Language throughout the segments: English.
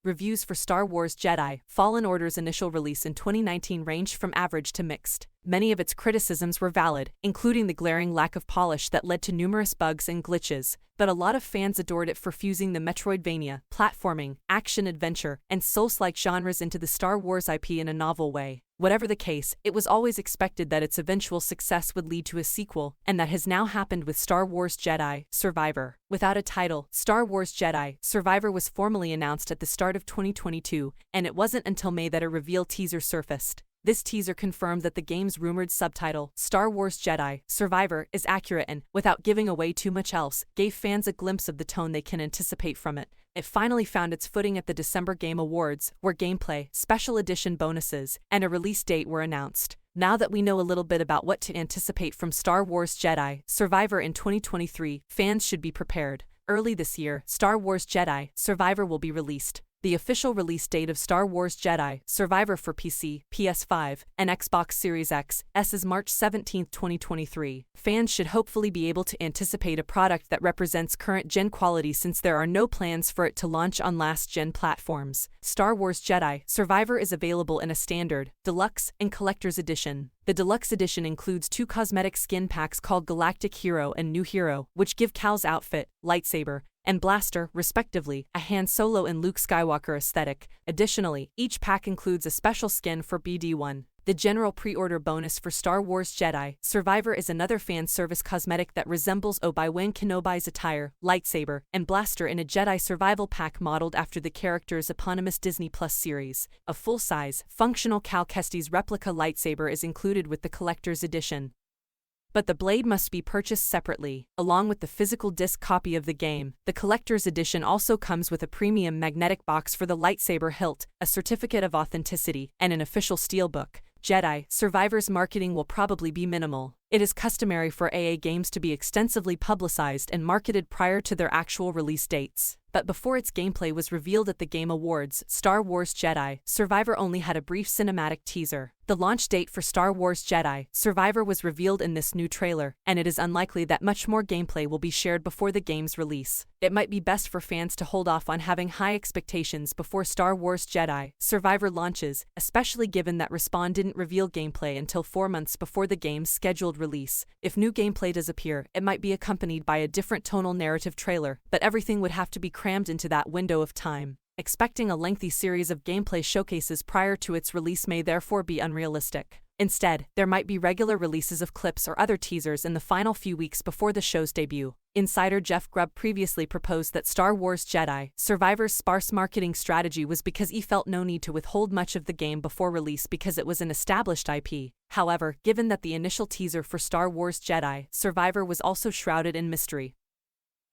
Reviews for Star Wars Jedi: Fallen Order's initial release in 2019 ranged from average to mixed. Many of its criticisms were valid, including the glaring lack of polish that led to numerous bugs and glitches, but a lot of fans adored it for fusing the Metroidvania, platforming, action-adventure, and Souls-like genres into the Star Wars IP in a novel way. Whatever the case, it was always expected that its eventual success would lead to a sequel, and that has now happened with Star Wars Jedi: Survivor. Without a title, Star Wars Jedi: Survivor was formally announced at the start of 2022, and it wasn't until May that a reveal teaser surfaced. This teaser confirmed that the game's rumored subtitle, Star Wars Jedi: Survivor, is accurate and, without giving away too much else, gave fans a glimpse of the tone they can anticipate from it. It finally found its footing at the December Game Awards, where gameplay, special edition bonuses, and a release date were announced. Now that we know a little bit about what to anticipate from Star Wars Jedi: Survivor in 2023, fans should be prepared. Early this year, Star Wars Jedi: Survivor will be released. The official release date of Star Wars Jedi: Survivor for PC, PS5, and Xbox Series X is March 17, 2023. Fans should hopefully be able to anticipate a product that represents current-gen quality since there are no plans for it to launch on last-gen platforms. Star Wars Jedi: Survivor is available in a standard, deluxe, and collector's edition. The deluxe edition includes 2 cosmetic skin packs called Galactic Hero and New Hero, which give Cal's outfit, lightsaber, and blaster, respectively, a Han Solo and Luke Skywalker aesthetic. Additionally, each pack includes a special skin for BD1. The general pre-order bonus for Star Wars Jedi: Survivor is another fan service cosmetic that resembles Obi-Wan Kenobi's attire, lightsaber, and blaster in a Jedi survival pack modeled after the character's eponymous Disney Plus series. A full-size, functional Cal Kestis replica lightsaber is included with the collector's edition. But the blade must be purchased separately, along with the physical disc copy of the game. The collector's edition also comes with a premium magnetic box for the lightsaber hilt, a certificate of authenticity, and an official steelbook. Jedi: Survivor's marketing will probably be minimal. It is customary for AA games to be extensively publicized and marketed prior to their actual release dates. But before its gameplay was revealed at the Game Awards, Star Wars Jedi: Survivor only had a brief cinematic teaser. The launch date for Star Wars Jedi: Survivor was revealed in this new trailer, and it is unlikely that much more gameplay will be shared before the game's release. It might be best for fans to hold off on having high expectations before Star Wars Jedi: Survivor launches, especially given that Respawn didn't reveal gameplay until 4 months before the game's scheduled release. If new gameplay does appear, it might be accompanied by a different tonal narrative trailer, but everything would have to be crammed into that window of time. Expecting a lengthy series of gameplay showcases prior to its release may therefore be unrealistic. Instead, there might be regular releases of clips or other teasers in the final few weeks before the show's debut. Insider Jeff Grubb previously proposed that Star Wars Jedi: Survivor's sparse marketing strategy was because he felt no need to withhold much of the game before release because it was an established IP. However, given that the initial teaser for Star Wars Jedi: Survivor was also shrouded in mystery,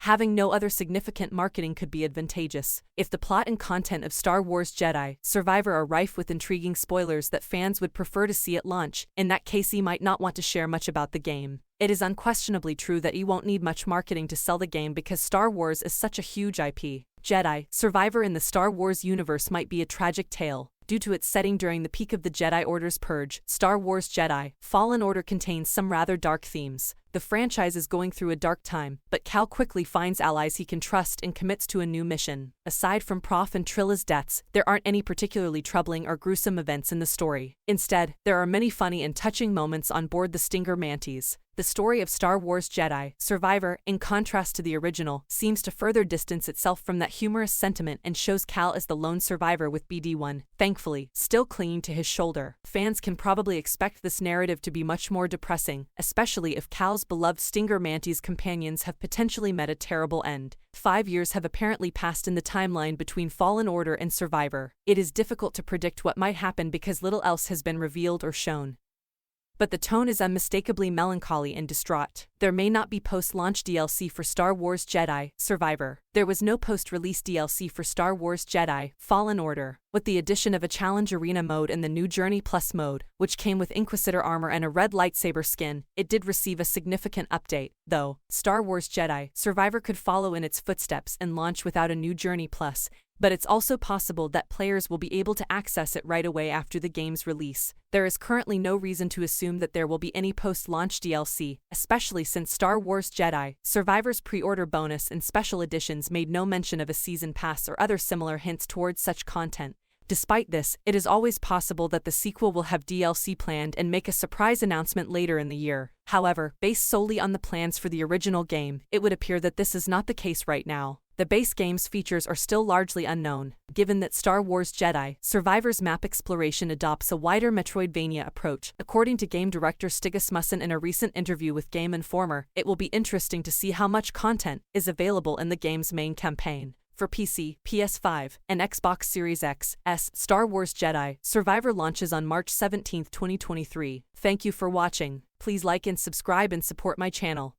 having no other significant marketing could be advantageous. If the plot and content of Star Wars Jedi: Survivor are rife with intriguing spoilers that fans would prefer to see at launch, in that case he might not want to share much about the game. It is unquestionably true that he won't need much marketing to sell the game because Star Wars is such a huge IP. Jedi: Survivor in the Star Wars universe might be a tragic tale. Due to its setting during the peak of the Jedi Order's purge, Star Wars Jedi: Fallen Order contains some rather dark themes. The franchise is going through a dark time, but Cal quickly finds allies he can trust and commits to a new mission. Aside from Prof and Trilla's deaths, there aren't any particularly troubling or gruesome events in the story. Instead, there are many funny and touching moments on board the Stinger Mantis. The story of Star Wars Jedi: Survivor, in contrast to the original, seems to further distance itself from that humorous sentiment and shows Cal as the lone survivor with BD1, thankfully, still clinging to his shoulder. Fans can probably expect this narrative to be much more depressing, especially if Cal's beloved Stinger Mantis companions have potentially met a terrible end. 5 years have apparently passed in the timeline between Fallen Order and Survivor. It is difficult to predict what might happen because little else has been revealed or shown. But the tone is unmistakably melancholy and distraught. There may not be post-launch DLC for Star Wars Jedi: Survivor. There was no post-release DLC for Star Wars Jedi: Fallen Order. With the addition of a Challenge Arena mode and the new Journey Plus mode, which came with Inquisitor armor and a red lightsaber skin, it did receive a significant update. Though, Star Wars Jedi: Survivor could follow in its footsteps and launch without a new Journey Plus, but it's also possible that players will be able to access it right away after the game's release. There is currently no reason to assume that there will be any post-launch DLC, especially since Star Wars Jedi, Survivor's pre-order bonus and special editions made no mention of a season pass or other similar hints towards such content. Despite this, it is always possible that the sequel will have DLC planned and make a surprise announcement later in the year. However, based solely on the plans for the original game, it would appear that this is not the case right now. The base game's features are still largely unknown, given that Star Wars Jedi, Survivor's map exploration adopts a wider Metroidvania approach. According to game director Stig Asmussen in a recent interview with Game Informer, it will be interesting to see how much content is available in the game's main campaign. For PC, PS5, and Xbox Series X, S, Star Wars Jedi, Survivor launches on March 17, 2023. Thank you for watching. Please like and subscribe and support my channel.